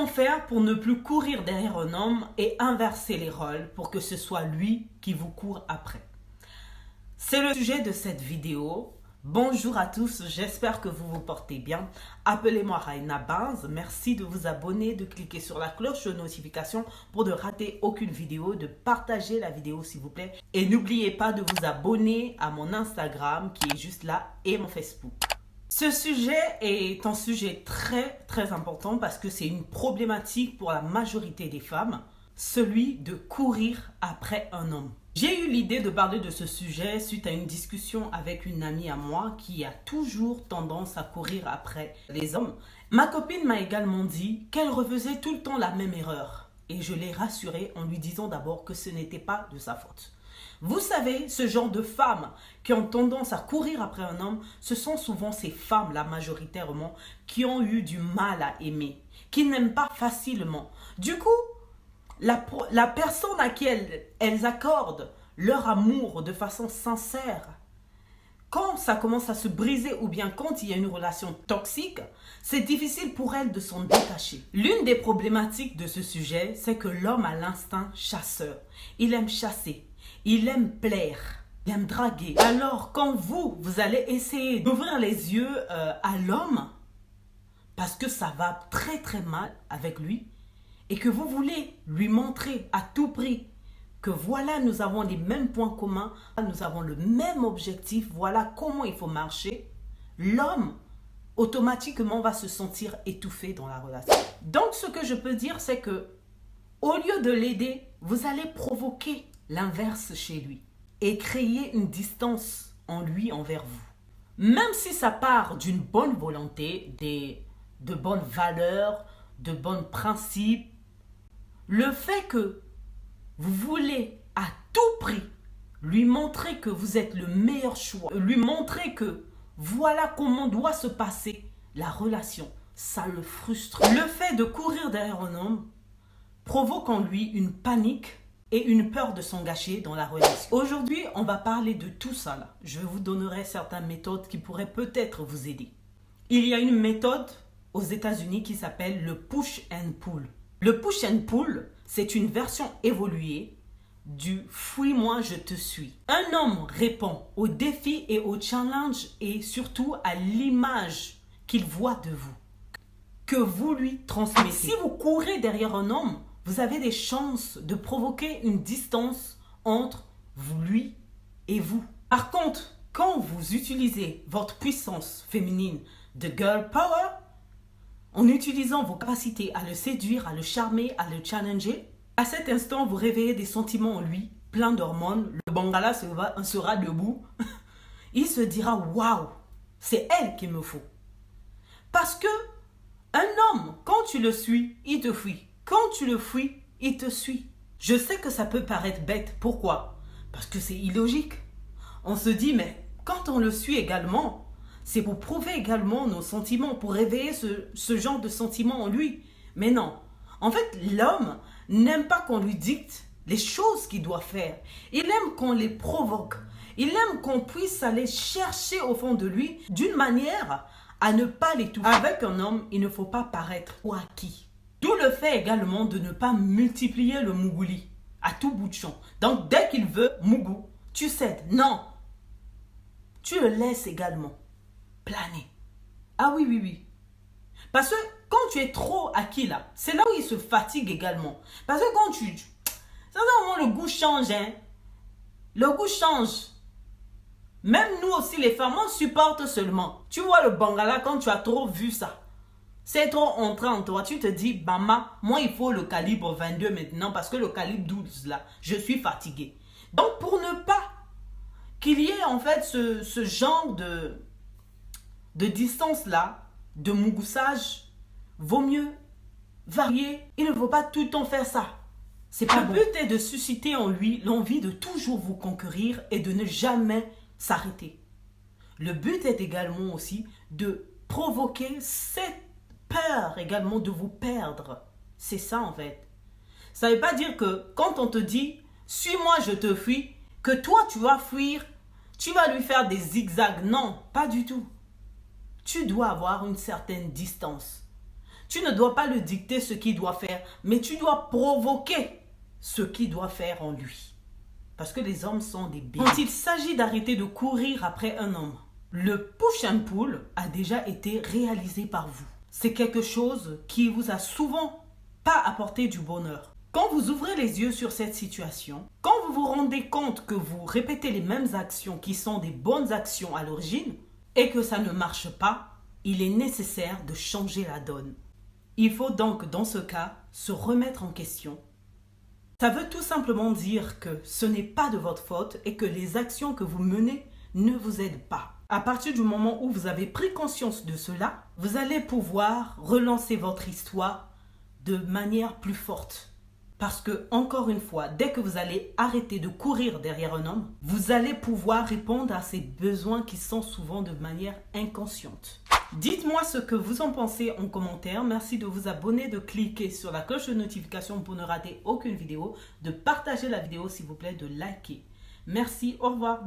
Comment faire pour ne plus courir derrière un homme et inverser les rôles pour que ce soit lui qui vous court après? C'est le sujet de cette vidéo. Bonjour à tous, j'espère que vous vous portez bien. Appelez-moi Raina Banz. Merci de vous abonner, de cliquer sur la cloche de notification pour ne rater aucune vidéo, de partager la vidéo s'il vous plaît. Et n'oubliez pas de vous abonner à mon Instagram qui est juste là et mon Facebook. Ce sujet est un sujet très important parce que c'est une problématique pour la majorité des femmes, celui de courir après un homme. J'ai eu l'idée de parler de ce sujet suite à une discussion avec une amie à moi qui a toujours tendance à courir après les hommes. Ma copine m'a également dit qu'elle refaisait tout le temps la même erreur et je l'ai rassurée en lui disant d'abord que ce n'était pas de sa faute. Vous savez, ce genre de femmes qui ont tendance à courir après un homme, ce sont souvent ces femmes-là majoritairement qui ont eu du mal à aimer, qui n'aiment pas facilement. Du coup, la personne à qui elles accordent leur amour de façon sincère, quand ça commence à se briser ou bien quand il y a une relation toxique, c'est difficile pour elles de s'en détacher. L'une des problématiques de ce sujet, c'est que l'homme a l'instinct chasseur. Il aime chasser, il aime plaire, il aime draguer. Alors quand vous allez essayer d'ouvrir les yeux à l'homme, parce que ça va très mal avec lui, et que vous voulez lui montrer à tout prix que voilà, nous avons les mêmes points communs, nous avons le même objectif, voilà comment il faut marcher, l'homme automatiquement va se sentir étouffé dans la relation. Donc ce que je peux dire, c'est que au lieu de l'aider, vous allez provoquer l'inverse chez lui et créer une distance en lui envers vous. Même si ça part d'une bonne volonté, de bonnes valeurs, de bons principes, le fait que vous voulez à tout prix lui montrer que vous êtes le meilleur choix, lui montrer que voilà comment doit se passer la relation, ça le frustre. Le fait de courir derrière un homme provoque en lui une panique et une peur de s'engager dans la relation. Aujourd'hui, on va parler de tout ça là. Je vous donnerai certaines méthodes qui pourraient peut-être vous aider. Il y a une méthode aux États-Unis qui s'appelle le push and pull. Le push and pull, c'est une version évoluée du « fuis-moi, je te suis ». Un homme répond aux défis et aux challenges et surtout à l'image qu'il voit de vous, que vous lui transmettez. Si vous courez derrière un homme, vous avez des chances de provoquer une distance entre lui et vous. Par contre, quand vous utilisez votre puissance féminine de girl power, en utilisant vos capacités à le séduire, à le charmer, à le challenger, à cet instant, vous réveillez des sentiments en lui, plein d'hormones. Le Bangala sera debout. Il se dira « Waouh, c'est elle qu'il me faut ». Parce que un homme, quand tu le suis, il te fuit. Quand tu le fuis, il te suit. Je sais que ça peut paraître bête. Pourquoi? Parce que c'est illogique. On se dit, mais quand on le suit également, c'est pour prouver également nos sentiments, pour réveiller ce genre de sentiments en lui. Mais non. En fait, l'homme n'aime pas qu'on lui dicte les choses qu'il doit faire. Il aime qu'on les provoque. Il aime qu'on puisse aller chercher au fond de lui d'une manière à ne pas l'étouffer. Avec un homme, il ne faut pas paraître trop acquis. D'où le fait également de ne pas multiplier le mougouli à tout bout de champ. Donc, dès qu'il veut, mougou, tu cèdes. Non. Tu le laisses également planer. Ah oui. Parce que quand tu es trop acquis là, c'est là où il se fatigue également. Parce que quand ça le goût change, hein. Le goût change. Même nous aussi les femmes, on supporte seulement. Tu vois le Bangala quand tu as trop vu ça. C'est trop entré en toi. Tu te dis, Bama, moi il faut le calibre 22 maintenant parce que le calibre 12 là, je suis fatiguée. Donc pour ne pas qu'il y ait en fait ce genre de distance là, de mougoussage, vaut mieux varier. Il ne faut pas tout le temps faire ça. C'est pas bon. Le but est de susciter en lui l'envie de toujours vous conquérir et de ne jamais s'arrêter. Le but est également aussi de provoquer cette peur également de vous perdre. C'est ça en fait. Ça ne veut pas dire que quand on te dit « suis-moi, je te fuis », que toi tu vas fuir, tu vas lui faire des zigzags. Non, pas du tout. Tu dois avoir une certaine distance. Tu ne dois pas lui dicter ce qu'il doit faire, mais tu dois provoquer ce qu'il doit faire en lui. Parce que les hommes sont des bêtes. Quand il s'agit d'arrêter de courir après un homme, le push and pull a déjà été réalisé par vous. C'est quelque chose qui vous a souvent pas apporté du bonheur. Quand vous ouvrez les yeux sur cette situation, quand vous vous rendez compte que vous répétez les mêmes actions qui sont des bonnes actions à l'origine et que ça ne marche pas, il est nécessaire de changer la donne. Il faut donc, dans ce cas, se remettre en question. Ça veut tout simplement dire que ce n'est pas de votre faute et que les actions que vous menez ne vous aident pas. À partir du moment où vous avez pris conscience de cela, vous allez pouvoir relancer votre histoire de manière plus forte. Parce que, encore une fois, dès que vous allez arrêter de courir derrière un homme, vous allez pouvoir répondre à ses besoins qui sont souvent de manière inconsciente. Dites-moi ce que vous en pensez en commentaire. Merci de vous abonner, de cliquer sur la cloche de notification pour ne rater aucune vidéo, de partager la vidéo s'il vous plaît, de liker. Merci, au revoir.